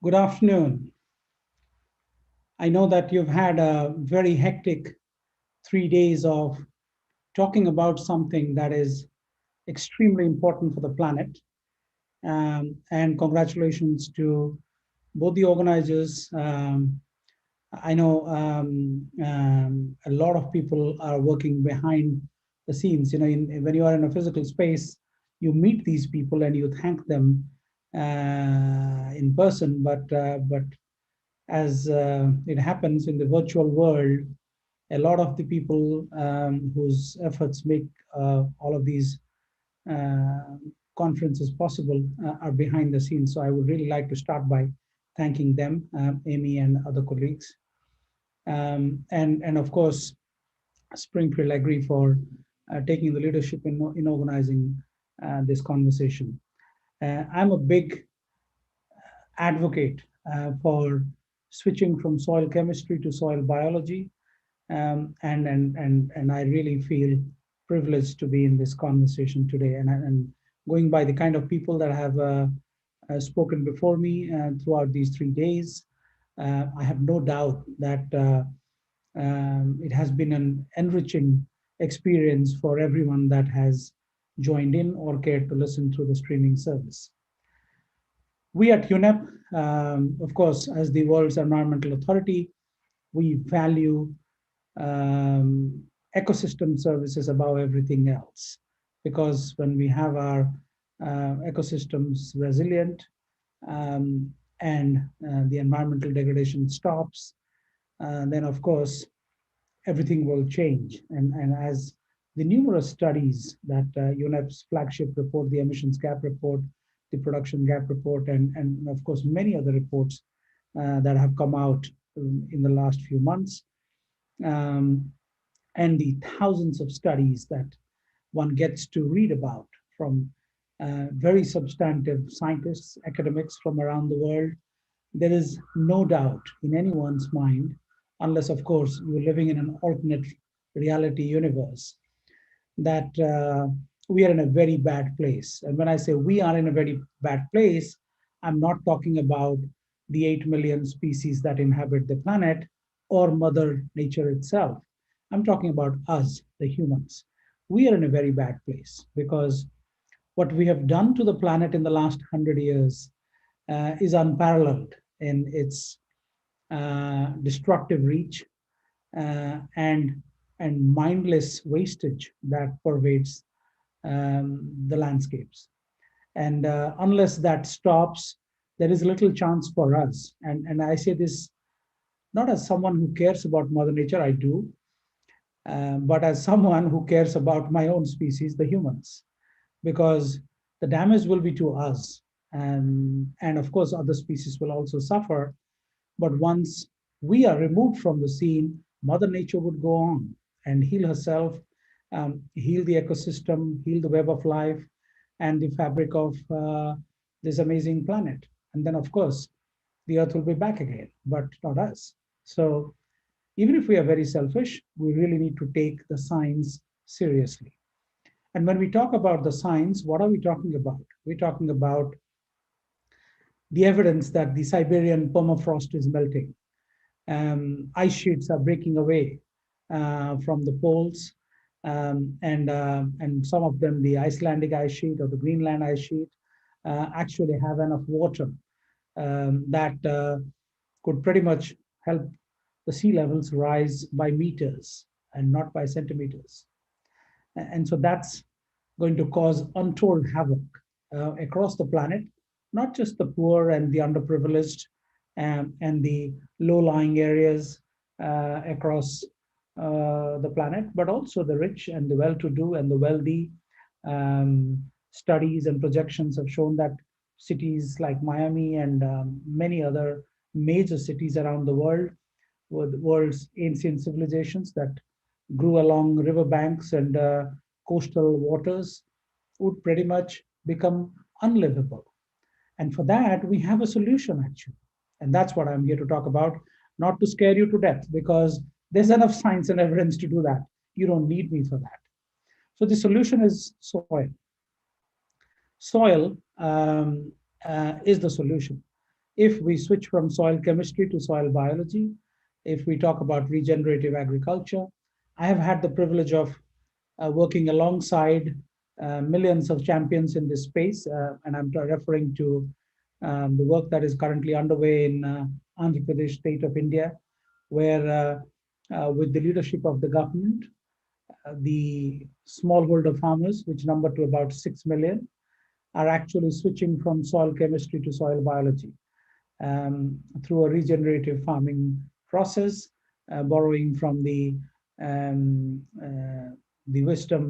Good afternoon. I know that you've had a very hectic 3 days of talking about something that is extremely important for the planet. And congratulations to both the organizers. I know a lot of people are working behind the scenes. When you are in a physical space, you meet these people and you thank them in person. But as it happens in the virtual world, a lot of the people whose efforts make all of these uh, conferences possible are behind the scenes. So I would really like to start by thanking them, Amy and other colleagues, and of course Springfield Agri for taking the leadership in organizing this conversation. I'm a big advocate for switching from soil chemistry to soil biology. And I really feel privileged to be in this conversation today. And going by the kind of people that have spoken before me throughout these 3 days, I have no doubt that it has been an enriching experience for everyone that has joined in or cared to listen through the streaming service. We at UNEP, of course, as the world's environmental authority, we value um, ecosystem services above everything else. Because when we have our ecosystems resilient and the environmental degradation stops, then of course everything will change. And as the numerous studies that UNEP's flagship report, the emissions gap report, the production gap report, and of course many other reports that have come out in the last few months, um, and the thousands of studies that one gets to read about from very substantive scientists, academics from around the world, there is no doubt in anyone's mind, unless, of course, you're living in an alternate reality universe, that we are in a very bad place. And when I say we are in a very bad place, I'm not talking about the 8 million species that inhabit the planet or Mother Nature itself. I'm talking about us, the humans. We are in a very bad place because what we have done to the planet in the last 100 years is unparalleled in its destructive reach and mindless wastage that pervades the landscapes. And unless that stops, there is little chance for us. And I say this not as someone who cares about Mother Nature, I do, but as someone who cares about my own species, the humans, because the damage will be to us. And of course, other species will also suffer. But once we are removed from the scene, Mother Nature would go on and heal herself, heal the ecosystem, heal the web of life, and the fabric of this amazing planet. And then, of course, the Earth will be back again, but not us. So, even if we are very selfish, we really need to take the science seriously. And when we talk about the science, what are we talking about? We're talking about the evidence that the Siberian permafrost is melting. Ice sheets are breaking away from the poles, and some of them, the Icelandic ice sheet or the Greenland ice sheet, actually have enough water that could pretty much help the sea levels rise by meters and not by centimeters. And so that's going to cause untold havoc across the planet, not just the poor and the underprivileged and the low-lying areas across the planet, but also the rich and the well-to-do and the wealthy. Studies and projections have shown that cities like Miami and many other major cities around the world, with the world's ancient civilizations that grew along riverbanks and coastal waters, would pretty much become unlivable. And for that, we have a solution actually. And that's what I'm here to talk about, not to scare you to death, because there's enough science and evidence to do that. You don't need me for that. So the solution is soil. Soil is the solution. if we switch from soil chemistry to soil biology, if we talk about regenerative agriculture, I have had the privilege of working alongside millions of champions in this space, and I'm referring to the work that is currently underway in Andhra Pradesh state of India, where with the leadership of the government, the smallholder farmers, which number to about 6 million, are actually switching from soil chemistry to soil biology through a regenerative farming process, borrowing from the wisdom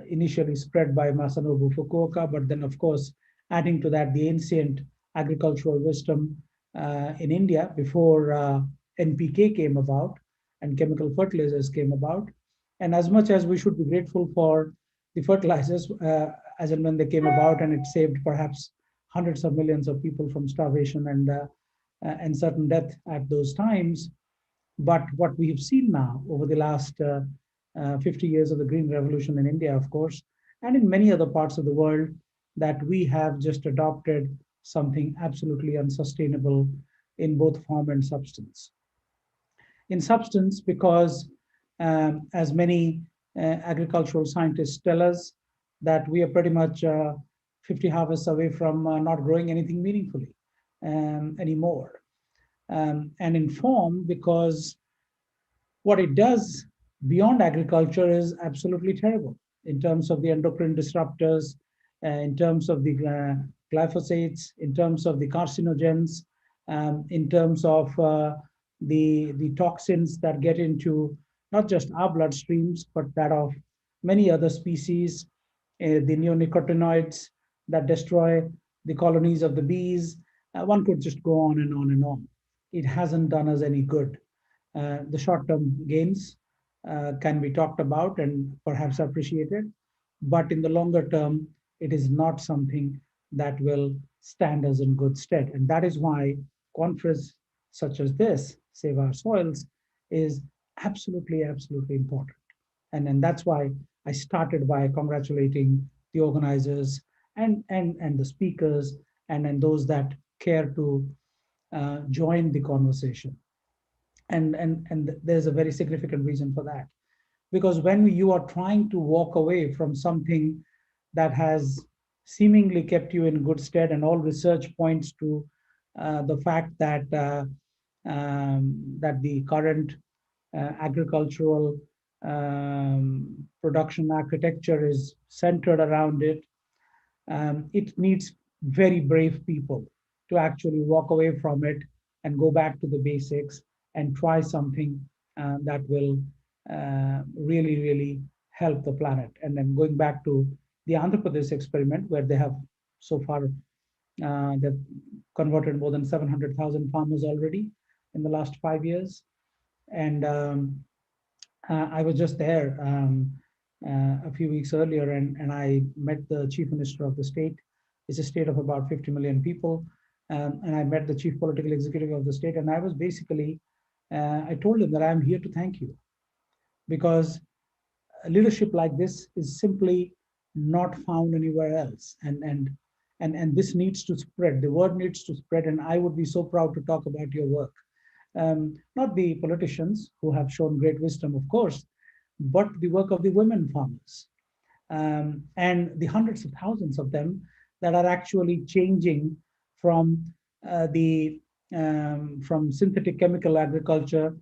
initially spread by Masanobu Fukuoka, but then, of course, adding to that the ancient agricultural wisdom in India before NPK came about and chemical fertilizers came about. And as much as we should be grateful for the fertilizers as and when they came about, and it saved perhaps hundreds of millions of people from starvation and certain death at those times. But what we have seen now over the last 50 years of the Green Revolution in India, of course, and in many other parts of the world, that we have just adopted something absolutely unsustainable in both form and substance. In substance, because as many agricultural scientists tell us, that we are pretty much 50 harvests away from not growing anything meaningfully anymore. And in form, because what it does beyond agriculture is absolutely terrible in terms of the endocrine disruptors, in terms of the glyphosates, in terms of the carcinogens, in terms of the toxins that get into not just our bloodstreams, but that of many other species, the neonicotinoids that destroy the colonies of the bees. One could just go on and on and on. It hasn't done us any good. The short-term gains can be talked about and perhaps appreciated, but in the longer term, it is not something that will stand us in good stead. And that is why conference such as this, Save Our Soils, is absolutely, absolutely important. And that's why I started by congratulating the organizers and the speakers and those that care to join the conversation. And there's a very significant reason for that, because when you are trying to walk away from something that has seemingly kept you in good stead, and all research points to the fact that that the current agricultural production architecture is centered around it, it needs very brave people to actually walk away from it and go back to the basics and try something that will really, really help the planet. And then going back to the Andhra Pradesh experiment, where they have so far they've converted more than 700,000 farmers already in the last 5 years. And I was just there a few weeks earlier, and I met the chief minister of the state. It's a state of about 50 million people. And I met the chief political executive of the state. And I was basically, I told him that I'm here to thank you, because leadership like this is simply not found anywhere else. And this needs to spread. The word needs to spread. And I would be so proud to talk about your work. Not the politicians who have shown great wisdom, of course, but the work of the women farmers and the hundreds of thousands of them that are actually changing from from synthetic chemical agriculture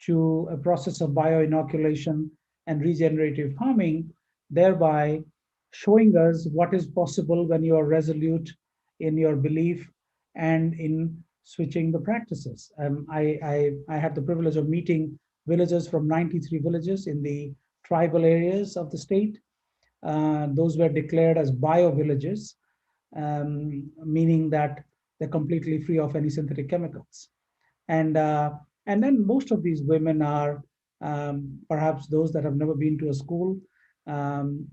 to a process of bioinoculation and regenerative farming, thereby showing us what is possible when you are resolute in your belief and in switching the practices. I had the privilege of meeting villagers from 93 villages in the tribal areas of the state. Those were declared as bio villages, meaning that they're completely free of any synthetic chemicals. And, uh, and then most of these women are perhaps those that have never been to a school,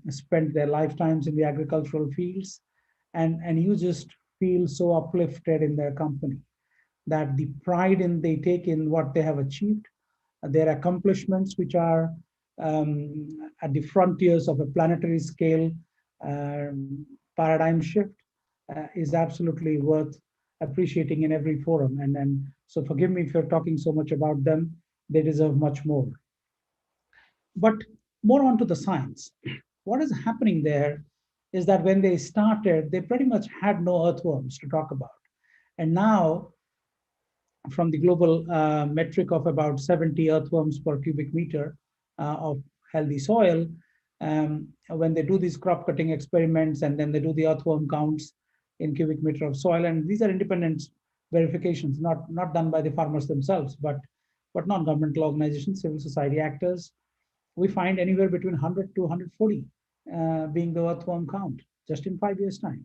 spent their lifetimes in the agricultural fields, and you just feel so uplifted in their company, that the pride in they take in what they have achieved, their accomplishments, which are at the frontiers of a planetary scale paradigm shift, is absolutely worth appreciating in every forum. And so forgive me if you're talking so much about them. They deserve much more. But more onto the science. What is happening there is that when they started, they pretty much had no earthworms to talk about. And now, from the global metric of about 70 earthworms per cubic meter of healthy soil, when they do these crop cutting experiments and then they do the earthworm counts in cubic meter of soil, and these are independent verifications, not done by the farmers themselves, but non-governmental organizations, civil society actors, we find anywhere between 100 to 140 being the earthworm count just in 5 years' time.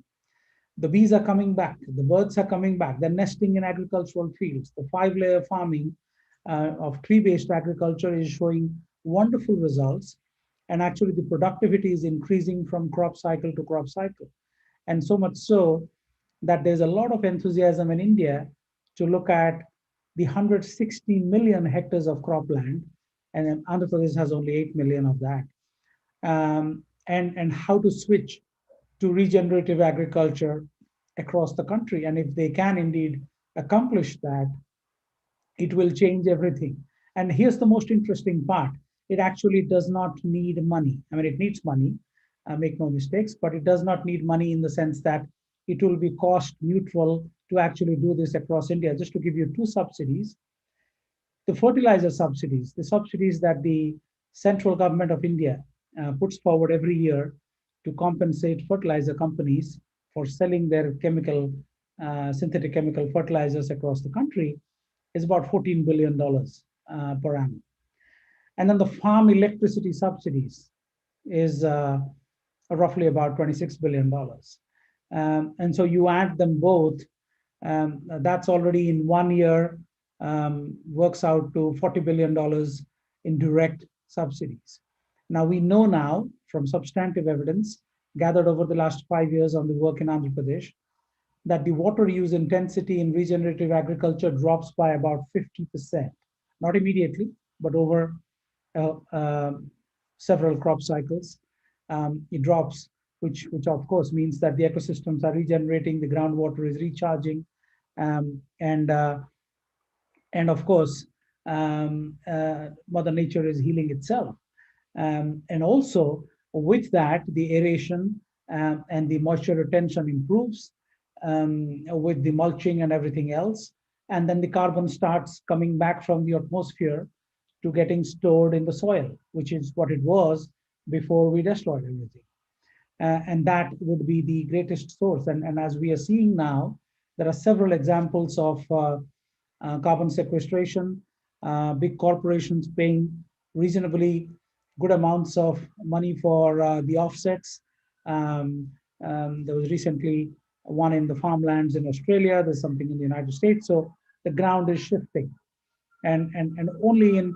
The bees are coming back, the birds are coming back, they're nesting in agricultural fields. The 5-layer farming of tree-based agriculture is showing wonderful results. And actually, the productivity is increasing from crop cycle to crop cycle. And so much so that there's a lot of enthusiasm in India to look at the 160 million hectares of cropland, and Andhra Pradesh has only 8 million of that, and how to switch to regenerative agriculture across the country. And if they can indeed accomplish that, it will change everything. And here's the most interesting part. It actually does not need money. I mean, it needs money, make no mistakes, but it does not need money in the sense that it will be cost neutral to actually do this across India. Just to give you two subsidies, the fertilizer subsidies, the subsidies that the central government of India puts forward every year to compensate fertilizer companies for selling their synthetic chemical fertilizers across the country is about $14 billion per annum. And then the farm electricity subsidies is roughly about $26 billion. And so you add them both, that's already in 1 year works out to $40 billion in direct subsidies. Now we know now from substantive evidence gathered over the last 5 years on the work in Andhra Pradesh that the water use intensity in regenerative agriculture drops by about 50%, not immediately, but over several crop cycles. It drops, which of course means that the ecosystems are regenerating, the groundwater is recharging, and of course, Mother Nature is healing itself. And also with that, the aeration and the moisture retention improves with the mulching and everything else. And then the carbon starts coming back from the atmosphere to getting stored in the soil, which is what it was before we destroyed everything. And that would be the greatest source. And as we are seeing now, there are several examples of carbon sequestration, big corporations paying reasonably good amounts of money for the offsets. There was recently one in the farmlands in Australia, there's something in the United States. So the ground is shifting. And only in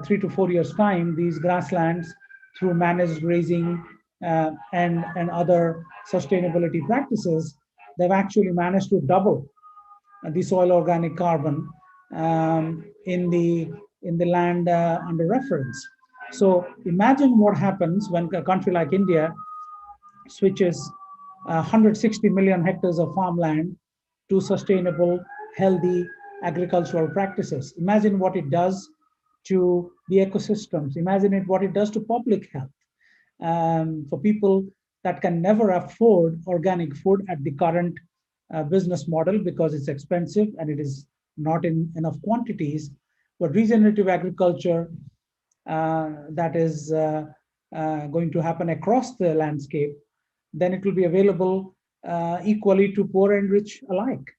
3 to 4 years' time, these grasslands, through managed grazing and other sustainability practices, they've actually managed to double the soil organic carbon in the land under reference. So imagine what happens when a country like India switches 160 million hectares of farmland to sustainable, healthy agricultural practices. Imagine what it does to the ecosystems. Imagine what it does to public health. For people that can never afford organic food at the current business model because it's expensive and it is not in enough quantities, but regenerative agriculture that is going to happen across the landscape, then it will be available equally to poor and rich alike.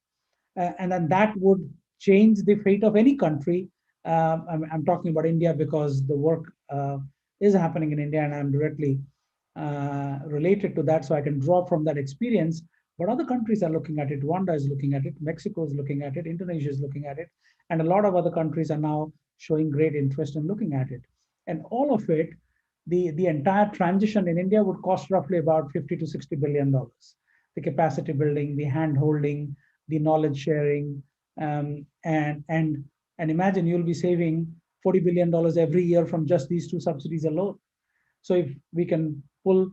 And then that would change the fate of any country. I'm talking about India because the work is happening in India and I'm directly related to that, so I can draw from that experience. But other countries are looking at it. Rwanda is looking at it. Mexico is looking at it. Indonesia is looking at it. And a lot of other countries are now showing great interest in looking at it. And all of it, the entire transition in India would cost roughly about 50 to 60 billion dollars. The capacity building, the hand holding, the knowledge sharing, and imagine you'll be saving $40 billion every year from just these two subsidies alone. So if we can pull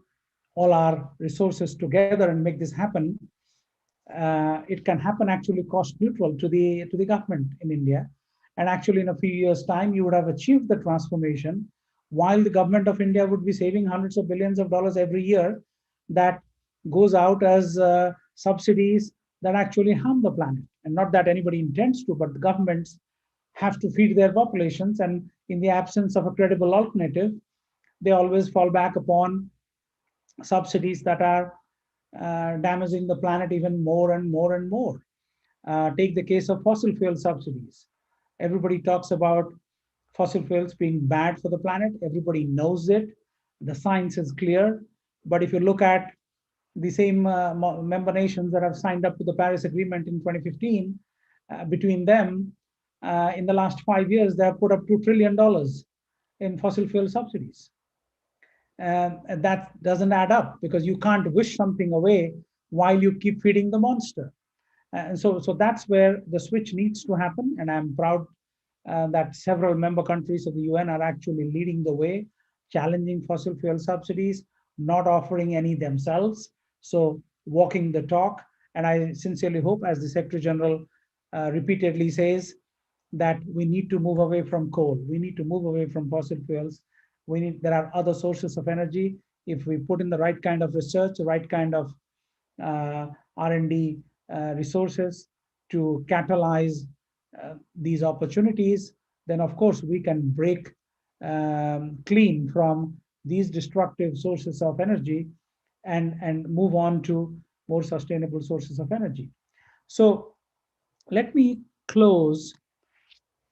all our resources together and make this happen, it can happen actually cost neutral to the government in India. And actually, in a few years' time, you would have achieved the transformation, while the government of India would be saving hundreds of billions of dollars every year that goes out as subsidies that actually harm the planet. And not that anybody intends to, but the governments have to feed their populations. And in the absence of a credible alternative, they always fall back upon subsidies that are damaging the planet even more and more and more. Take the case of fossil fuel subsidies. Everybody talks about fossil fuels being bad for the planet. Everybody knows it. The science is clear. But if you look at the same member nations that have signed up to the Paris Agreement in 2015, between them, in the last 5 years, they have put up $2 trillion in fossil fuel subsidies. And that doesn't add up, because you can't wish something away while you keep feeding the monster. And so that's where the switch needs to happen. And I'm proud that several member countries of the UN are actually leading the way, challenging fossil fuel subsidies, not offering any themselves. So walking the talk. And I sincerely hope, as the Secretary General repeatedly says, that we need to move away from coal. We need to move away from fossil fuels. There are other sources of energy. If we put in the right kind of research, the right kind of R&D resources to catalyze these opportunities, then of course we can break clean from these destructive sources of energy and move on to more sustainable sources of energy. So let me close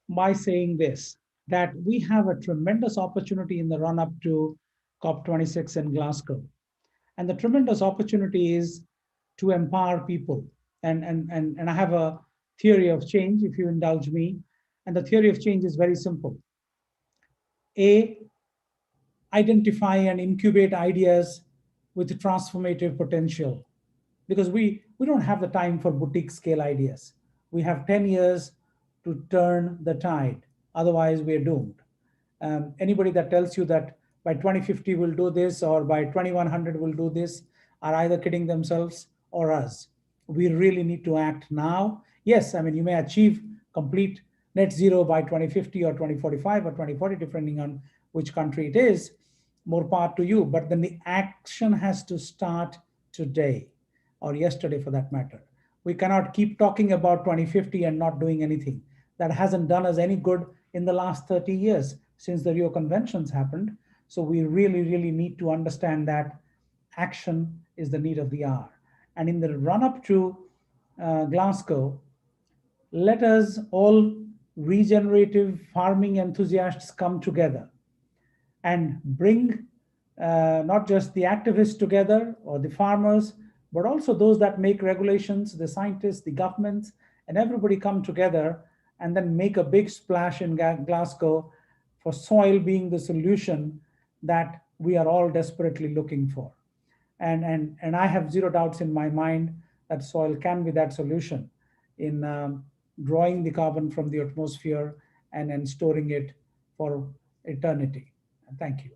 by saying this, that we have a tremendous opportunity in the run up to COP26 in Glasgow. And the tremendous opportunity is to empower people. And I have a theory of change, if you indulge me. And the theory of change is very simple. A, identify and incubate ideas with transformative potential. Because we don't have the time for boutique scale ideas. We have 10 years to turn the tide. Otherwise, we're doomed. Anybody that tells you that by 2050 we'll do this, or by 2100 we'll do this, are either kidding themselves or us. We really need to act now. Yes, I mean, you may achieve complete net zero by 2050 or 2045 or 2040, depending on which country it is. More power to you. But then the action has to start today, or yesterday for that matter. We cannot keep talking about 2050 and not doing anything. That hasn't done us any good in the last 30 years since the Rio Conventions happened. So we really, really need to understand that action is the need of the hour. And in the run up to Glasgow, let us all regenerative farming enthusiasts come together and bring not just the activists together or the farmers, but also those that make regulations, the scientists, the governments, and everybody come together and then make a big splash in Glasgow for soil being the solution that we are all desperately looking for. And I have zero doubts in my mind that soil can be that solution in drawing the carbon from the atmosphere and storing it for eternity. Thank you.